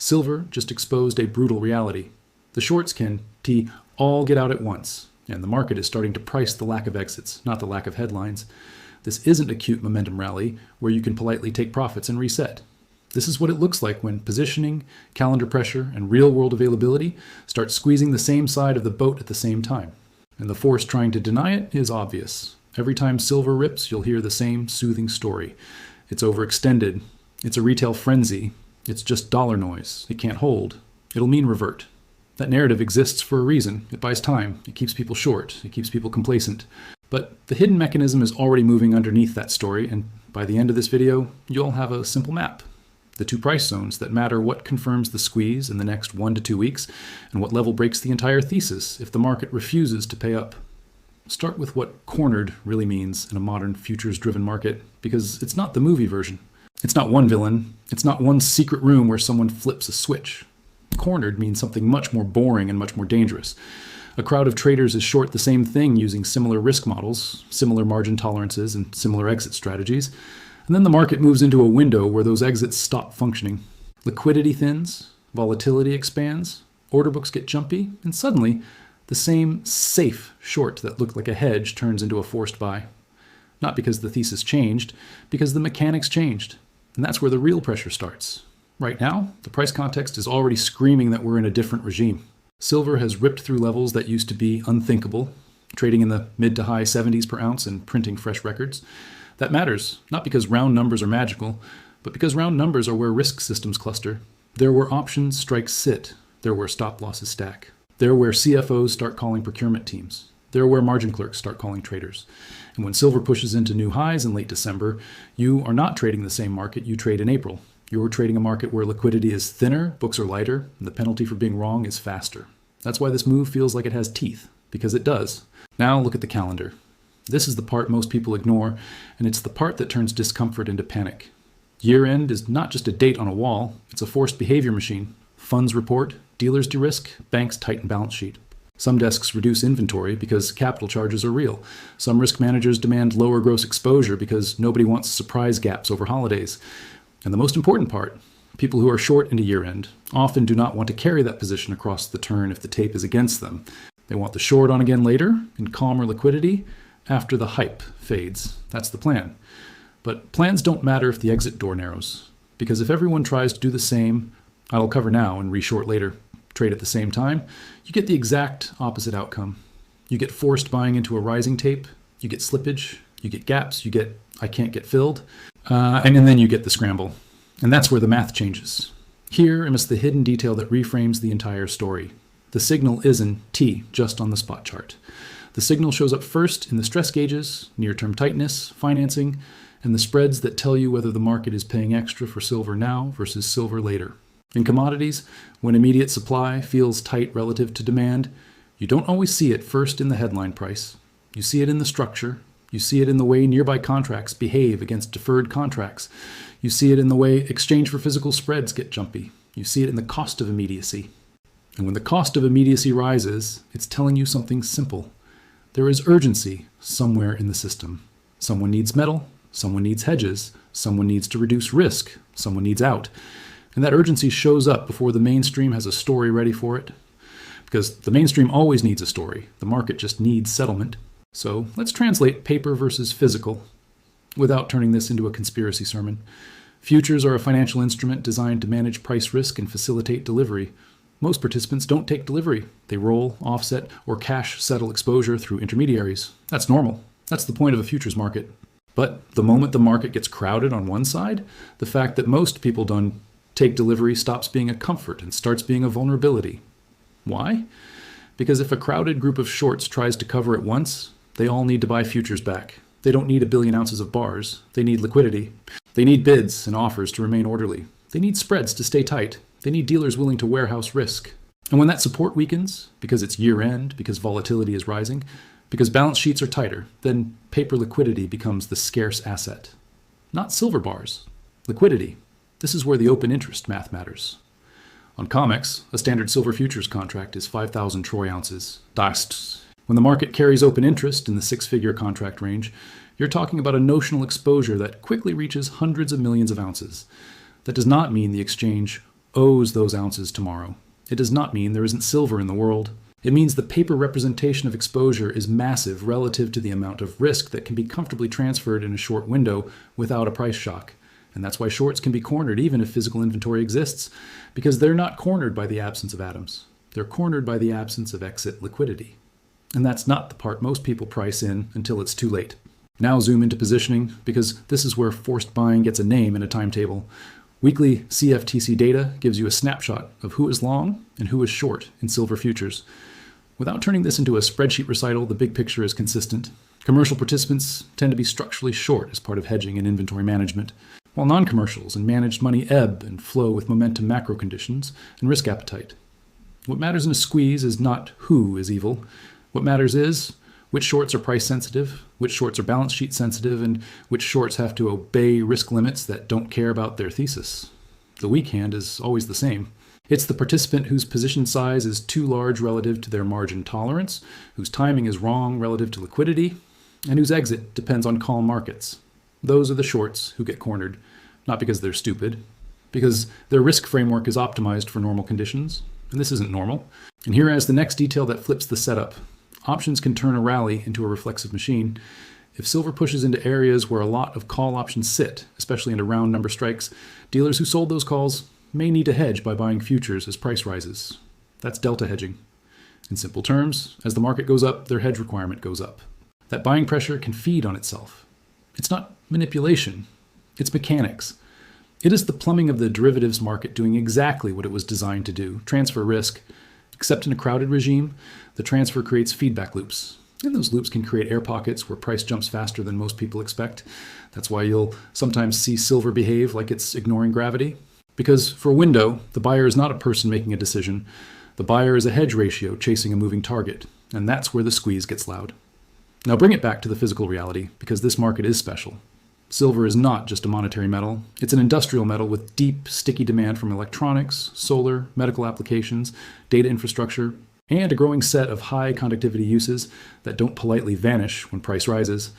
Silver just exposed a brutal reality. The shorts can all get out at once, and the market is starting to price the lack of exits, not the lack of headlines. This isn't a cute momentum rally where you can politely take profits and reset. This is what it looks like when positioning, calendar pressure, and real-world availability start squeezing the same side of the boat at the same time. And the force trying to deny it is obvious. Every time silver rips, you'll hear the same soothing story. It's overextended. It's a retail frenzy. It's just dollar noise. It can't hold. It'll mean revert. That narrative exists for a reason. It buys time. It keeps people short. It keeps people complacent. But the hidden mechanism is already moving underneath that story, and by the end of this video, you'll have a simple map. The two price zones that matter what confirms the squeeze in the next 1 to 2 weeks, and what level breaks the entire thesis if the market refuses to pay up. Start with what cornered really means in a modern futures-driven market, because it's not the movie version. It's not one villain. It's not one secret room where someone flips a switch. Cornered means something much more boring and much more dangerous. A crowd of traders is short the same thing using similar risk models, similar margin tolerances, and similar exit strategies. And then the market moves into a window where those exits stop functioning. Liquidity thins, volatility expands, order books get jumpy, and suddenly the same safe short that looked like a hedge turns into a forced buy. Not because the thesis changed, because the mechanics changed. And that's where the real pressure starts. Right now, the price context is already screaming that we're in a different regime. Silver has ripped through levels that used to be unthinkable, trading in the mid to high 70s per ounce and printing fresh records. That matters, not because round numbers are magical, but because round numbers are where risk systems cluster. They're where options strikes sit. They're where stop losses stack. They're where CFOs start calling procurement teams. They're where margin clerks start calling traders. And when silver pushes into new highs in late December, you are not trading the same market you trade in April. You're trading a market where liquidity is thinner, books are lighter, and the penalty for being wrong is faster. That's why this move feels like it has teeth, because it does. Now look at the calendar. This is the part most people ignore, and it's the part that turns discomfort into panic. Year-end is not just a date on a wall, it's a forced behavior machine. Funds report, dealers de-risk, banks tighten balance sheet. Some desks reduce inventory because capital charges are real. Some risk managers demand lower gross exposure because nobody wants surprise gaps over holidays. And the most important part, people who are short into year-end often do not want to carry that position across the turn if the tape is against them. They want the short on again later, in calmer liquidity, after the hype fades. That's the plan. But plans don't matter if the exit door narrows, because if everyone tries to do the same, I'll cover now and reshort later, trade at the same time, you get the exact opposite outcome. You get forced buying into a rising tape, you get slippage, you get gaps, you get I can't get filled, and then you get the scramble. And that's where the math changes. Here is the hidden detail that reframes the entire story. The signal isn't T just on the spot chart. The signal shows up first in the stress gauges, near-term tightness, financing, and the spreads that tell you whether the market is paying extra for silver now versus silver later. In commodities, when immediate supply feels tight relative to demand, you don't always see it first in the headline price. You see it in the structure. You see it in the way nearby contracts behave against deferred contracts. You see it in the way exchange for physical spreads get jumpy. You see it in the cost of immediacy. And when the cost of immediacy rises, it's telling you something simple. There is urgency somewhere in the system. Someone needs metal, someone needs hedges, someone needs to reduce risk, someone needs out. And that urgency shows up before the mainstream has a story ready for it. Because the mainstream always needs a story. The market just needs settlement. So let's translate paper versus physical without turning this into a conspiracy sermon. Futures are a financial instrument designed to manage price risk and facilitate delivery. Most participants don't take delivery. They roll, offset, or cash settle exposure through intermediaries. That's normal. That's the point of a futures market. But the moment the market gets crowded on one side, the fact that most people don't take delivery stops being a comfort and starts being a vulnerability. Why? Because if a crowded group of shorts tries to cover at once, they all need to buy futures back. They don't need 1 billion ounces of bars. They need liquidity. They need bids and offers to remain orderly. They need spreads to stay tight. They need dealers willing to warehouse risk. And when that support weakens, because it's year-end, because volatility is rising, because balance sheets are tighter, then paper liquidity becomes the scarce asset. Not silver bars. Liquidity. This is where the open interest math matters. On COMEX, a standard silver futures contract is 5,000 troy ounces. DAST. When the market carries open interest in the 6-figure contract range, you're talking about a notional exposure that quickly reaches hundreds of millions of ounces. That does not mean the exchange owes those ounces tomorrow. It does not mean there isn't silver in the world. It means the paper representation of exposure is massive relative to the amount of risk that can be comfortably transferred in a short window without a price shock. And that's why shorts can be cornered even if physical inventory exists, because they're not cornered by the absence of atoms. They're cornered by the absence of exit liquidity. And that's not the part most people price in until it's too late. Now zoom into positioning, because this is where forced buying gets a name in a timetable. Weekly CFTC data gives you a snapshot of who is long and who is short in silver futures. Without turning this into a spreadsheet recital, the big picture is consistent. Commercial participants tend to be structurally short as part of hedging and inventory management, while non-commercials and managed money ebb and flow with momentum macro conditions and risk appetite. What matters in a squeeze is not who is evil. What matters is which shorts are price sensitive, which shorts are balance sheet sensitive, and which shorts have to obey risk limits that don't care about their thesis. The weak hand is always the same. It's the participant whose position size is too large relative to their margin tolerance, whose timing is wrong relative to liquidity, and whose exit depends on calm markets. Those are the shorts who get cornered, not because they're stupid, because their risk framework is optimized for normal conditions, and this isn't normal. And here is the next detail that flips the setup. Options can turn a rally into a reflexive machine. If silver pushes into areas where a lot of call options sit, especially into round number strikes, dealers who sold those calls may need to hedge by buying futures as price rises. That's delta hedging. In simple terms, as the market goes up, their hedge requirement goes up. That buying pressure can feed on itself. It's not manipulation, it's mechanics. It is the plumbing of the derivatives market doing exactly what it was designed to do, transfer risk. Except in a crowded regime, the transfer creates feedback loops. And those loops can create air pockets where price jumps faster than most people expect. That's why you'll sometimes see silver behave like it's ignoring gravity. Because for a window, the buyer is not a person making a decision. The buyer is a hedge ratio chasing a moving target. And that's where the squeeze gets loud. Now bring it back to the physical reality, because this market is special. Silver is not just a monetary metal. It's an industrial metal with deep, sticky demand from electronics, solar, medical applications, data infrastructure, and a growing set of high conductivity uses that don't politely vanish when price rises.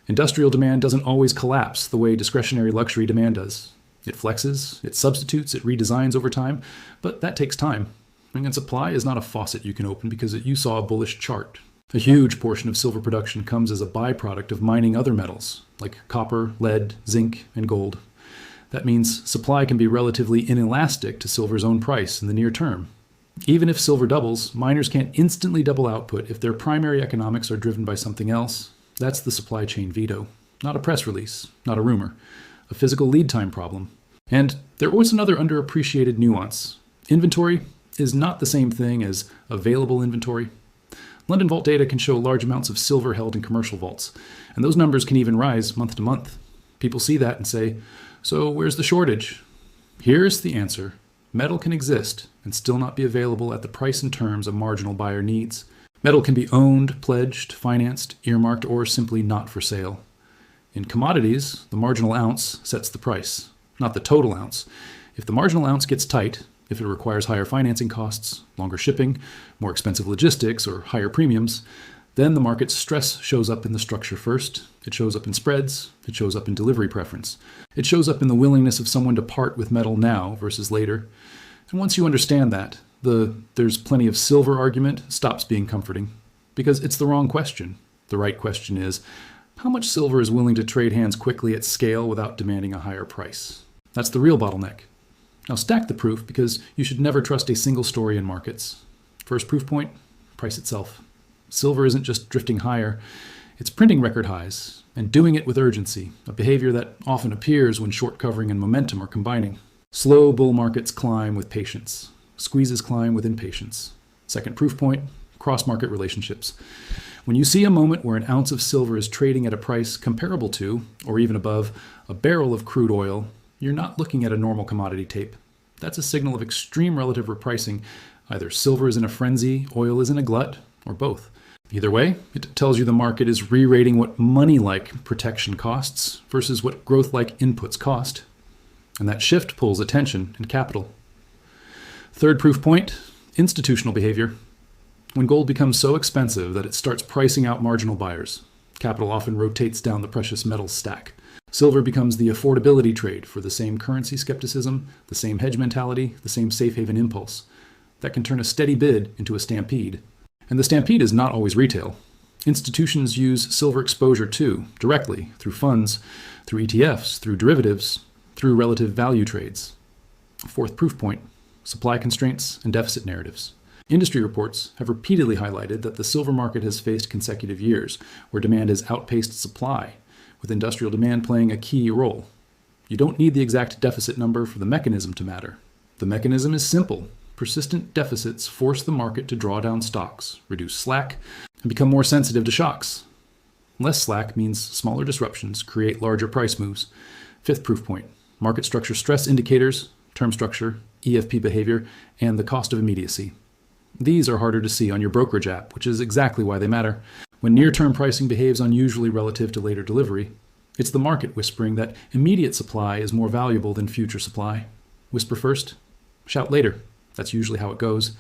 Industrial demand doesn't always collapse the way discretionary luxury demand does. It flexes, it substitutes, it redesigns over time, but that takes time. And supply is not a faucet you can open because you saw a bullish chart. A huge portion of silver production comes as a byproduct of mining other metals, like copper, lead, zinc, and gold. That means supply can be relatively inelastic to silver's own price in the near term. Even if silver doubles, miners can't instantly double output if their primary economics are driven by something else. That's the supply chain veto. Not a press release, not a rumor. A physical lead time problem. And there was another underappreciated nuance. Inventory is not the same thing as available inventory. London Vault data can show large amounts of silver held in commercial vaults, and those numbers can even rise month to month. People see that and say, so where's the shortage? Here's the answer. Metal can exist and still not be available at the price and terms a marginal buyer needs. Metal can be owned, pledged, financed, earmarked, or simply not for sale. In commodities, the marginal ounce sets the price, not the total ounce. If the marginal ounce gets tight, if it requires higher financing costs, longer shipping, more expensive logistics, or higher premiums, then the market's stress shows up in the structure first. It shows up in spreads. It shows up in delivery preference. It shows up in the willingness of someone to part with metal now versus later. And once you understand that, the "there's plenty of silver" argument stops being comforting, because it's the wrong question. The right question is, how much silver is willing to trade hands quickly at scale without demanding a higher price? That's the real bottleneck. Now stack the proof, because you should never trust a single story in markets. First proof point, price itself. Silver isn't just drifting higher, it's printing record highs, and doing it with urgency, a behavior that often appears when short covering and momentum are combining. Slow bull markets climb with patience. Squeezes climb with impatience. Second proof point, cross-market relationships. When you see a moment where an ounce of silver is trading at a price comparable to, or even above, a barrel of crude oil, you're not looking at a normal commodity tape. That's a signal of extreme relative repricing. Either silver is in a frenzy, oil is in a glut, or both. Either way, it tells you the market is re-rating what money-like protection costs versus what growth-like inputs cost. And that shift pulls attention and capital. Third proof point, institutional behavior. When gold becomes so expensive that it starts pricing out marginal buyers, capital often rotates down the precious metals stack. Silver becomes the affordability trade for the same currency skepticism, the same hedge mentality, the same safe haven impulse. That can turn a steady bid into a stampede. And the stampede is not always retail. Institutions use silver exposure too, directly, through funds, through ETFs, through derivatives, through relative value trades. Fourth proof point, supply constraints and deficit narratives. Industry reports have repeatedly highlighted that the silver market has faced consecutive years where demand has outpaced supply, with industrial demand playing a key role. You don't need the exact deficit number for the mechanism to matter. The mechanism is simple. Persistent deficits force the market to draw down stocks, reduce slack, and become more sensitive to shocks. Less slack means smaller disruptions create larger price moves. Fifth proof point, market structure stress indicators, term structure, EFP behavior, and the cost of immediacy. These are harder to see on your brokerage app, which is exactly why they matter. When near-term pricing behaves unusually relative to later delivery, it's the market whispering that immediate supply is more valuable than future supply. Whisper first, shout later. That's usually how it goes.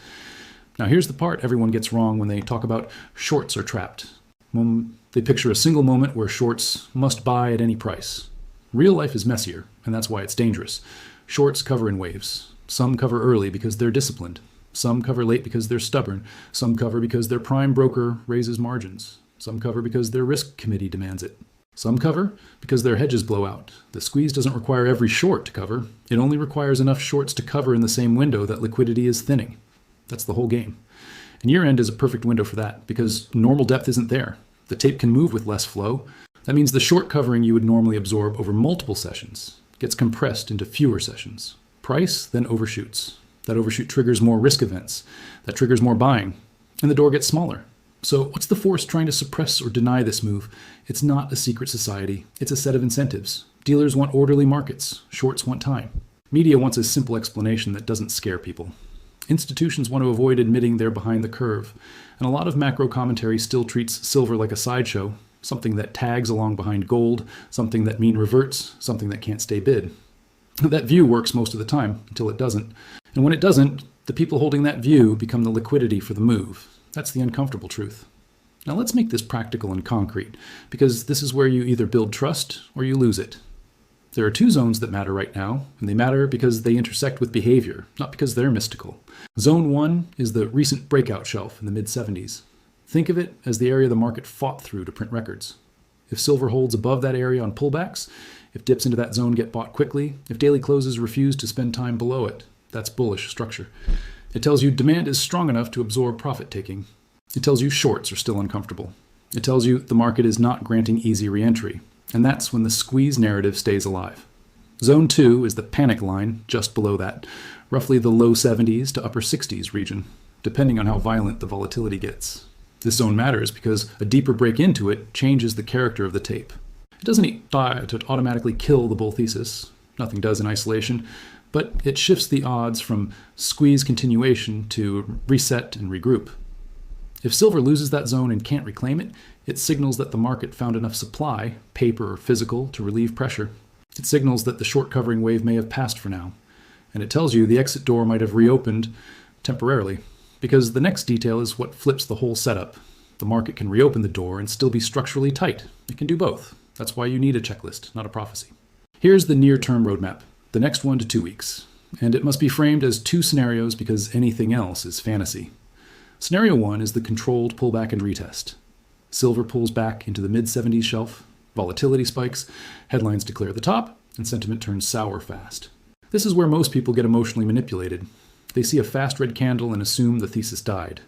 Now here's the part everyone gets wrong when they talk about shorts are trapped. They picture a single moment where shorts must buy at any price. Real life is messier, and that's why it's dangerous. Shorts cover in waves. Some cover early because they're disciplined. Some cover late because they're stubborn. Some cover because their prime broker raises margins. Some cover because their risk committee demands it. Some cover because their hedges blow out. The squeeze doesn't require every short to cover. It only requires enough shorts to cover in the same window that liquidity is thinning. That's the whole game. And year-end is a perfect window for that because normal depth isn't there. The tape can move with less flow. That means the short covering you would normally absorb over multiple sessions gets compressed into fewer sessions. Price then overshoots. That overshoot triggers more risk events. That triggers more buying. And the door gets smaller. So what's the force trying to suppress or deny this move? It's not a secret society. It's a set of incentives. Dealers want orderly markets. Shorts want time. Media wants a simple explanation that doesn't scare people. Institutions want to avoid admitting they're behind the curve. And a lot of macro commentary still treats silver like a sideshow, something that tags along behind gold, something that mean reverts, something that can't stay bid. That view works most of the time, until it doesn't. And when it doesn't, the people holding that view become the liquidity for the move. That's the uncomfortable truth. Now let's make this practical and concrete, because this is where you either build trust or you lose it. There are two zones that matter right now, and they matter because they intersect with behavior, not because they're mystical. Zone 1 is the recent breakout shelf in the mid-70s. Think of it as the area the market fought through to print records. If silver holds above that area on pullbacks, if dips into that zone get bought quickly, if daily closes refuse to spend time below it, that's bullish structure. It tells you demand is strong enough to absorb profit taking. It tells you shorts are still uncomfortable. It tells you the market is not granting easy re-entry. And that's when the squeeze narrative stays alive. Zone 2 is the panic line just below that, roughly the low 70s to upper 60s region, depending on how violent the volatility gets. This zone matters because a deeper break into it changes the character of the tape. It doesn't automatically kill the bull thesis. Nothing does in isolation. But it shifts the odds from squeeze continuation to reset and regroup. If silver loses that zone and can't reclaim it, it signals that the market found enough supply, paper or physical, to relieve pressure. It signals that the short covering wave may have passed for now. And it tells you the exit door might have reopened temporarily, because the next detail is what flips the whole setup. The market can reopen the door and still be structurally tight. It can do both. That's why you need a checklist, not a prophecy. Here's the near-term roadmap. The next 1 to 2 weeks. And it must be framed as two scenarios because anything else is fantasy. Scenario 1 is the controlled pullback and retest. Silver pulls back into the mid-70s shelf, volatility spikes, headlines declare the top, and sentiment turns sour fast. This is where most people get emotionally manipulated. They see a fast red candle and assume the thesis died.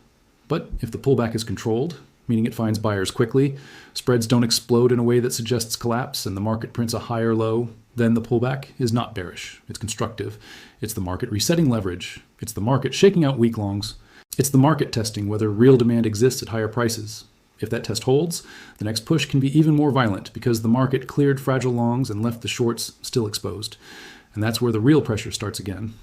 But if the pullback is controlled, meaning it finds buyers quickly, spreads don't explode in a way that suggests collapse, and the market prints a higher low, then the pullback is not bearish. It's constructive. It's the market resetting leverage. It's the market shaking out weak longs. It's the market testing whether real demand exists at higher prices. If that test holds, the next push can be even more violent because the market cleared fragile longs and left the shorts still exposed. And that's where the real pressure starts again.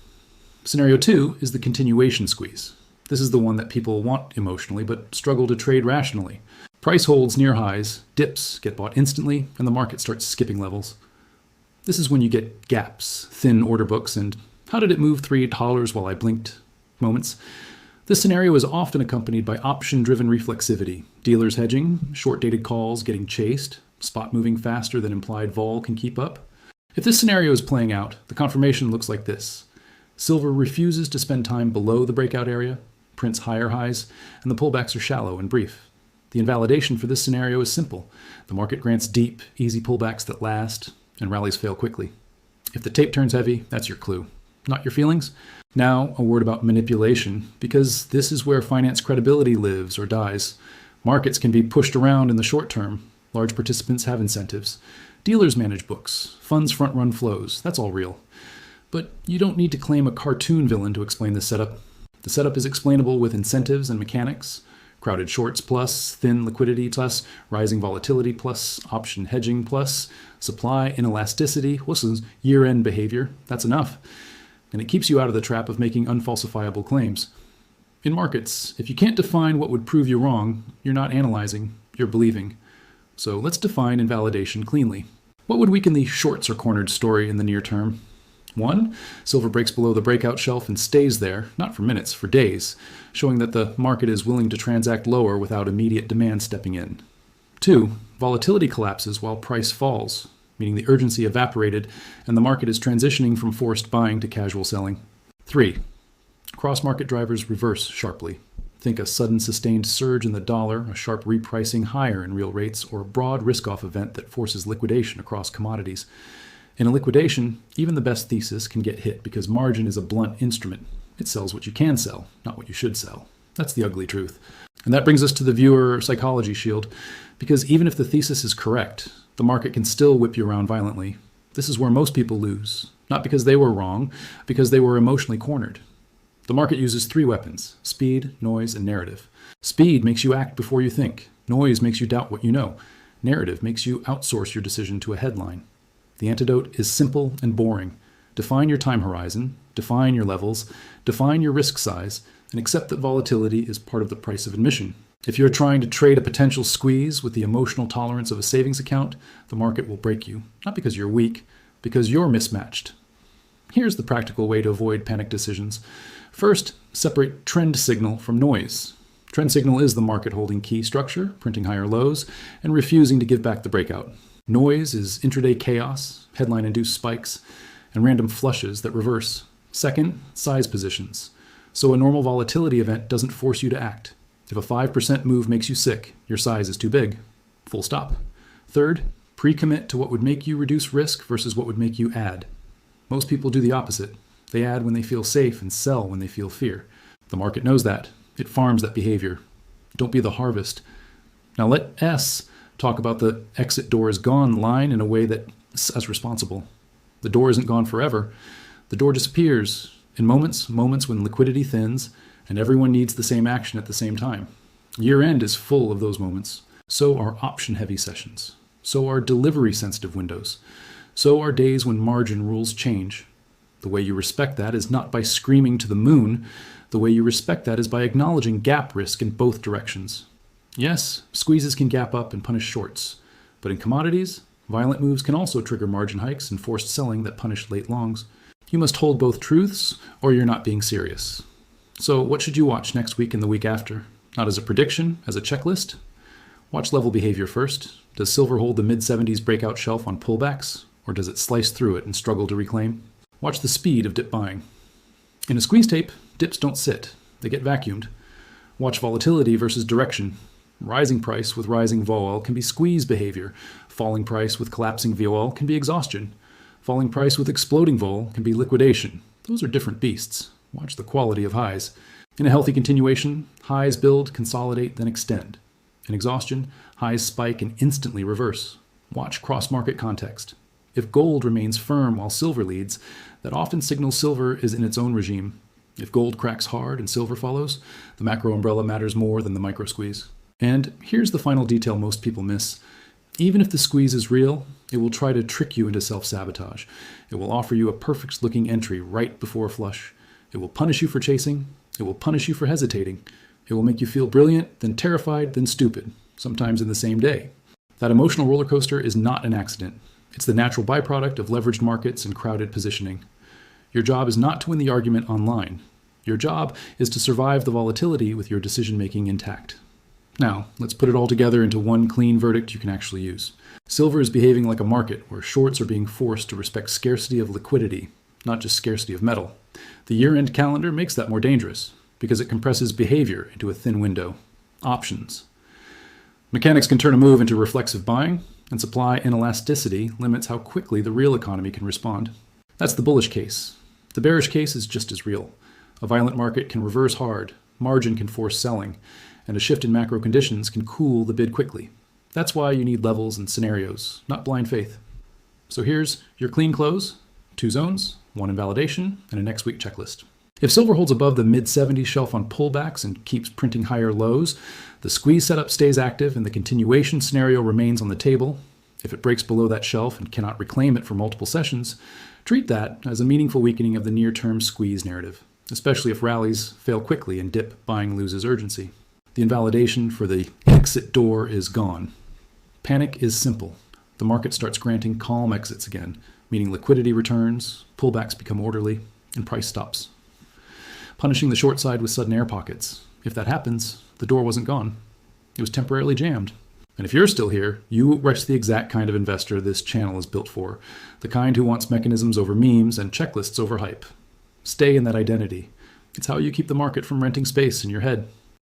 Scenario 2 is the continuation squeeze. This is the one that people want emotionally but struggle to trade rationally. Price holds near highs, dips get bought instantly, and the market starts skipping levels. This is when you get gaps, thin order books, and how did it move $3 while I blinked moments. This scenario is often accompanied by option-driven reflexivity, dealers hedging, short-dated calls getting chased, Spot moving faster than implied vol can keep up? If this scenario is playing out, the confirmation looks like this. Silver refuses to spend time below the breakout area, prints higher highs, and the pullbacks are shallow and brief. The invalidation for this scenario is simple. The market grants deep, easy pullbacks that last, and rallies fail quickly. If the tape turns heavy, that's your clue. Not your feelings? Now, a word about manipulation, because this is where finance credibility lives or dies. Markets can be pushed around in the short term. Large participants have incentives. Dealers manage books. Funds front-run flows. That's all real. But you don't need to claim a cartoon villain to explain this setup. The setup is explainable with incentives and mechanics. Crowded shorts plus, thin liquidity plus, rising volatility plus, option hedging plus, supply inelasticity, this is year-end behavior. That's enough. And it keeps you out of the trap of making unfalsifiable claims. In markets, if you can't define what would prove you wrong, you're not analyzing, you're believing. So let's define invalidation cleanly. What would weaken the shorts or cornered story in the near term? 1. Silver breaks below the breakout shelf and stays there, not for minutes, for days, showing that the market is willing to transact lower without immediate demand stepping in. 2. Volatility collapses while price falls, meaning the urgency evaporated and the market is transitioning from forced buying to casual selling. 3. Cross-market drivers reverse sharply. Think a sudden sustained surge in the dollar, a sharp repricing higher in real rates, or a broad risk-off event that forces liquidation across commodities. In a liquidation, even the best thesis can get hit because margin is a blunt instrument. It sells what you can sell, not what you should sell. That's the ugly truth. And that brings us to the viewer psychology shield, because even if the thesis is correct, the market can still whip you around violently. This is where most people lose, not because they were wrong, because they were emotionally cornered. The market uses 3 weapons: speed, noise, and narrative. Speed makes you act before you think. Noise makes you doubt what you know. Narrative makes you outsource your decision to a headline. The antidote is simple and boring. Define your time horizon, define your levels, define your risk size, and accept that volatility is part of the price of admission. If you're trying to trade a potential squeeze with the emotional tolerance of a savings account, the market will break you. Not because you're weak, because you're mismatched. Here's the practical way to avoid panic decisions. First, separate trend signal from noise. Trend signal is the market holding key structure, printing higher lows, and refusing to give back the breakout. Noise is intraday chaos, headline-induced spikes, and random flushes that reverse. Second, size positions. So a normal volatility event doesn't force you to act. If a 5% move makes you sick, your size is too big. Full stop. Third, pre-commit to what would make you reduce risk versus what would make you add. Most people do the opposite. They add when they feel safe and sell when they feel fear. The market knows that. It farms that behavior. Don't be the harvest. Now let S talk about the exit door is gone line in a way that's as responsible. The door isn't gone forever. The door disappears in moments when liquidity thins and everyone needs the same action at the same time. Year-end is full of those moments. So are option-heavy sessions. So are delivery-sensitive windows. So are days when margin rules change. The way you respect that is not by screaming to the moon. The way you respect that is by acknowledging gap risk in both directions. Yes, squeezes can gap up and punish shorts. But in commodities, violent moves can also trigger margin hikes and forced selling that punish late longs. You must hold both truths or you're not being serious. So what should you watch next week and the week after? Not as a prediction, as a checklist? Watch level behavior first. Does silver hold the mid-70s breakout shelf on pullbacks, or does it slice through it and struggle to reclaim? Watch the speed of dip buying. In a squeeze tape, dips don't sit. They get vacuumed. Watch volatility versus direction. Rising price with rising vol can be squeeze behavior. Falling price with collapsing vol can be exhaustion. Falling price with exploding vol can be liquidation. Those are different beasts. Watch the quality of highs. In a healthy continuation, highs build, consolidate, then extend. In exhaustion, highs spike and instantly reverse. Watch cross-market context. If gold remains firm while silver leads, that often signals silver is in its own regime. If gold cracks hard and silver follows, the macro umbrella matters more than the micro squeeze. And here's the final detail most people miss. Even if the squeeze is real, it will try to trick you into self-sabotage. It will offer you a perfect-looking entry right before a flush. It will punish you for chasing. It will punish you for hesitating. It will make you feel brilliant, then terrified, then stupid, sometimes in the same day. That emotional roller coaster is not an accident. It's the natural byproduct of leveraged markets and crowded positioning. Your job is not to win the argument online. Your job is to survive the volatility with your decision-making intact. Now, let's put it all together into one clean verdict you can actually use. Silver is behaving like a market where shorts are being forced to respect scarcity of liquidity, not just scarcity of metal. The year-end calendar makes that more dangerous because it compresses behavior into a thin window. Options. Mechanics can turn a move into reflexive buying, and supply inelasticity limits how quickly the real economy can respond. That's the bullish case. The bearish case is just as real. A violent market can reverse hard, margin can force selling, and a shift in macro conditions can cool the bid quickly. That's why you need levels and scenarios, not blind faith. So here's your clean close, 2 zones, 1 invalidation, and a next week checklist. If silver holds above the mid-70s shelf on pullbacks and keeps printing higher lows, the squeeze setup stays active and the continuation scenario remains on the table. If it breaks below that shelf and cannot reclaim it for multiple sessions, treat that as a meaningful weakening of the near-term squeeze narrative, especially if rallies fail quickly and dip buying loses urgency. The invalidation for the exit door is gone. Panic is simple. The market starts granting calm exits again, meaning liquidity returns, pullbacks become orderly, and price stops. Punishing the short side with sudden air pockets. If that happens, the door wasn't gone. It was temporarily jammed. And if you're still here, you are the exact kind of investor this channel is built for. The kind who wants mechanisms over memes and checklists over hype. Stay in that identity. It's how you keep the market from renting space in your head.